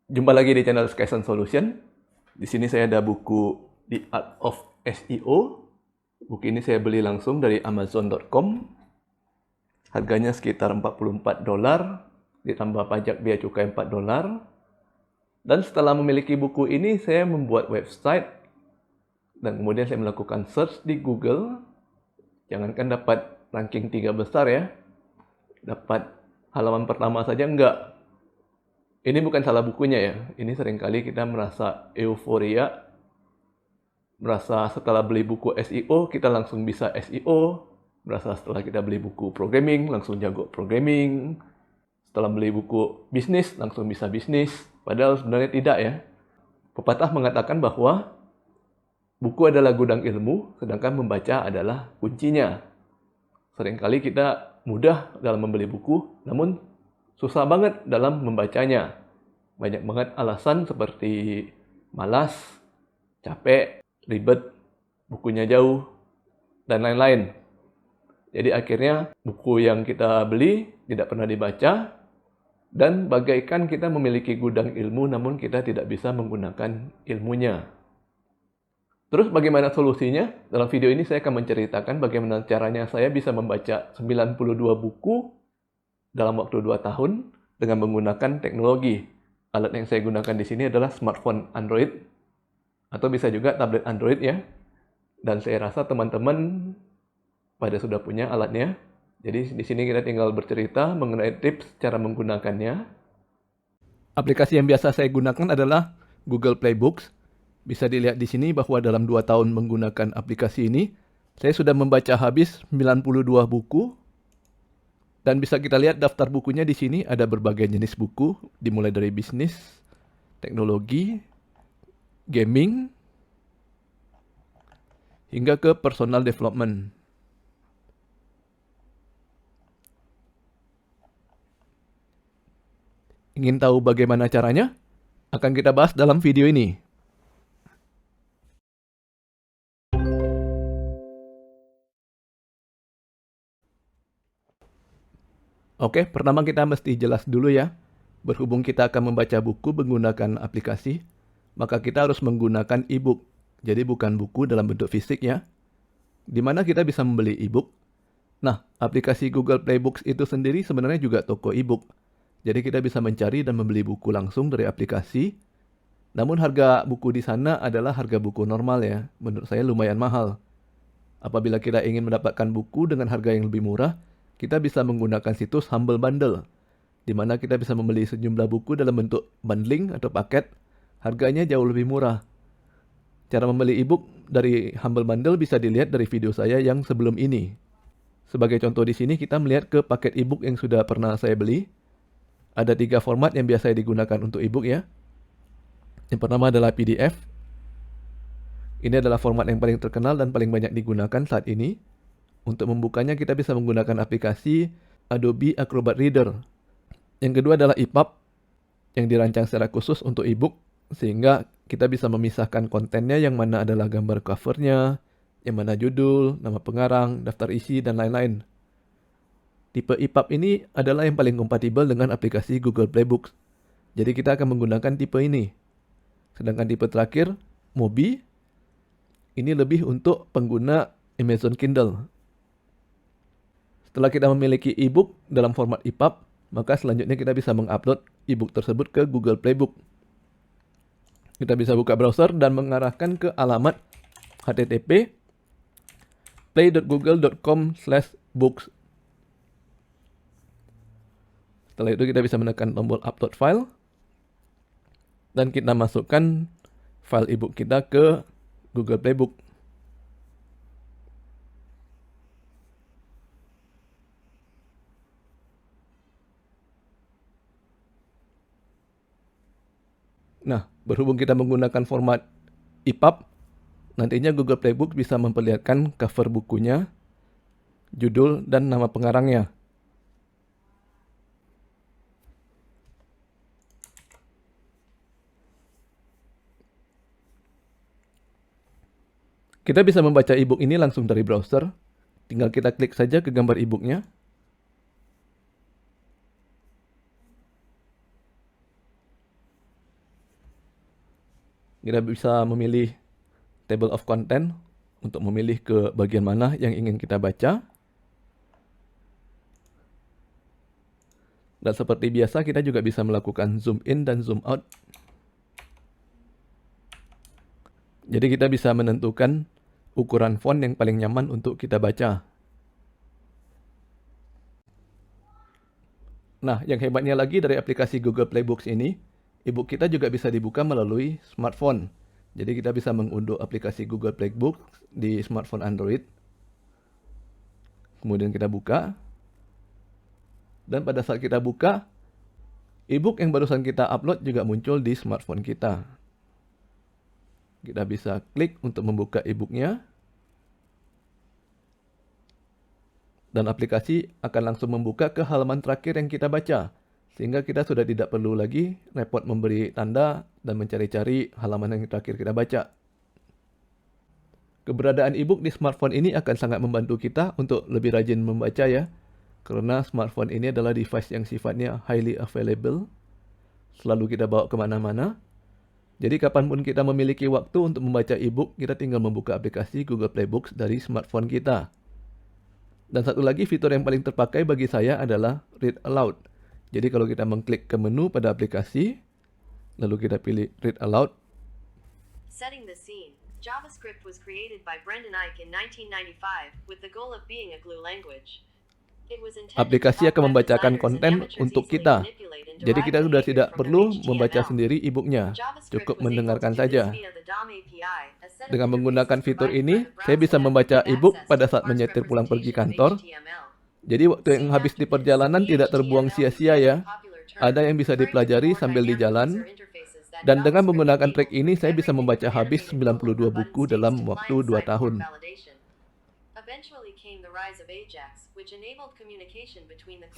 Jumpa lagi di channel Skyson Solution. Di sini saya ada buku The Art of SEO. Buku ini saya beli langsung dari Amazon.com. Harganya sekitar $44, ditambah pajak bea cukai $4. Dan setelah memiliki buku ini, saya membuat website dan kemudian saya melakukan search di Google. Jangankan dapat ranking 3 besar ya, dapat halaman pertama saja enggak. Ini bukan salah bukunya ya, ini seringkali kita merasa euforia, merasa setelah beli buku SEO kita langsung bisa SEO, merasa setelah kita beli buku programming langsung jago programming, setelah beli buku bisnis langsung bisa bisnis, padahal sebenarnya tidak ya. Pepatah mengatakan bahwa buku adalah gudang ilmu, sedangkan membaca adalah kuncinya. Seringkali kita mudah dalam membeli buku, namun susah banget dalam membacanya. Banyak banget alasan seperti malas, capek, ribet, bukunya jauh, dan lain-lain. Jadi akhirnya buku yang kita beli tidak pernah dibaca, dan bagaikan kita memiliki gudang ilmu namun kita tidak bisa menggunakan ilmunya. Terus bagaimana solusinya? Dalam video ini saya akan menceritakan bagaimana caranya saya bisa membaca 92 buku dalam waktu 2 tahun dengan menggunakan teknologi. Alat yang saya gunakan di sini adalah smartphone Android atau bisa juga tablet Android ya. Dan saya rasa teman-teman pada sudah punya alatnya. Jadi di sini kita tinggal bercerita mengenai tips cara menggunakannya. Aplikasi yang biasa saya gunakan adalah Google Play Books. Bisa dilihat di sini bahwa dalam 2 tahun menggunakan aplikasi ini, saya sudah membaca habis 92 buku. Dan bisa kita lihat daftar bukunya di sini ada berbagai jenis buku, dimulai dari bisnis, teknologi, gaming, hingga ke personal development. Ingin tahu bagaimana caranya? Akan kita bahas dalam video ini. Oke, pertama kita mesti jelas dulu ya. Berhubung kita akan membaca buku menggunakan aplikasi, maka kita harus menggunakan e-book. Jadi bukan buku dalam bentuk fisik ya. Di mana kita bisa membeli e-book. Nah, aplikasi Google Play Books itu sendiri sebenarnya juga toko e-book. Jadi kita bisa mencari dan membeli buku langsung dari aplikasi. Namun harga buku di sana adalah harga buku normal ya. Menurut saya lumayan mahal. Apabila kita ingin mendapatkan buku dengan harga yang lebih murah, kita bisa menggunakan situs Humble Bundle, di mana kita bisa membeli sejumlah buku dalam bentuk bundling atau paket, harganya jauh lebih murah. Cara membeli e-book dari Humble Bundle bisa dilihat dari video saya yang sebelum ini. Sebagai contoh di sini kita melihat ke paket e-book yang sudah pernah saya beli. Ada 3 format yang biasa digunakan untuk e-book ya. Yang pertama adalah PDF. Ini adalah format yang paling terkenal dan paling banyak digunakan saat ini. Untuk membukanya kita bisa menggunakan aplikasi Adobe Acrobat Reader. Yang kedua adalah EPUB yang dirancang secara khusus untuk e-book sehingga kita bisa memisahkan kontennya yang mana adalah gambar covernya, yang mana judul, nama pengarang, daftar isi, dan lain-lain. Tipe EPUB ini adalah yang paling kompatibel dengan aplikasi Google Play Books. Jadi kita akan menggunakan tipe ini. Sedangkan tipe terakhir, MOBI, ini lebih untuk pengguna Amazon Kindle. Setelah kita memiliki e-book dalam format EPUB, maka selanjutnya kita bisa mengupload e-book tersebut ke Google Playbook. Kita bisa buka browser dan mengarahkan ke alamat http play.google.com/books. Setelah itu kita bisa menekan tombol upload file dan kita masukkan file e-book kita ke Google Playbook. Nah, berhubung kita menggunakan format EPUB, nantinya Google Playbook bisa memperlihatkan cover bukunya, judul, dan nama pengarangnya. Kita bisa membaca e-book ini langsung dari browser. Tinggal kita klik saja ke gambar e-booknya. Kita bisa memilih table of content untuk memilih ke bagian mana yang ingin kita baca. Dan seperti biasa kita juga bisa melakukan zoom in dan zoom out. Jadi kita bisa menentukan ukuran font yang paling nyaman untuk kita baca. Nah, yang hebatnya lagi dari aplikasi Google Play Books ini, e-book kita juga bisa dibuka melalui smartphone. Jadi kita bisa mengunduh aplikasi Google Play Books di smartphone Android. Kemudian kita buka. Dan pada saat kita buka, e-book yang barusan kita upload juga muncul di smartphone kita. Kita bisa klik untuk membuka e-booknya. Dan aplikasi akan langsung membuka ke halaman terakhir yang kita baca. Sehingga kita sudah tidak perlu lagi repot memberi tanda dan mencari-cari halaman yang terakhir kita baca. Keberadaan e-book di smartphone ini akan sangat membantu kita untuk lebih rajin membaca ya. Karena smartphone ini adalah device yang sifatnya highly available. Selalu kita bawa kemana-mana. Jadi kapanpun kita memiliki waktu untuk membaca e-book, kita tinggal membuka aplikasi Google Play Books dari smartphone kita. Dan satu lagi fitur yang paling terpakai bagi saya adalah Read Aloud. Jadi kalau kita mengklik ke menu pada aplikasi, lalu kita pilih Read Aloud. Setting the scene. JavaScript was created by Brendan Eich in 1995 with the goal of being a glue language. Aplikasi akan membacakan konten untuk kita. Jadi kita sudah tidak perlu membaca sendiri e-booknya, cukup mendengarkan saja. Dengan menggunakan fitur ini, saya bisa membaca e-book pada saat menyetir pulang pergi kantor. Jadi waktu yang habis di perjalanan tidak terbuang sia-sia ya. Ada yang bisa dipelajari sambil di jalan. Dan dengan menggunakan trik ini, saya bisa membaca habis 92 buku dalam waktu 2 tahun.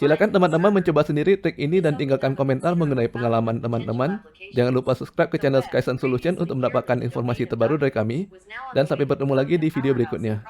Silakan teman-teman mencoba sendiri trik ini dan tinggalkan komentar mengenai pengalaman teman-teman. Jangan lupa subscribe ke channel Skysun Solution untuk mendapatkan informasi terbaru dari kami. Dan sampai bertemu lagi di video berikutnya.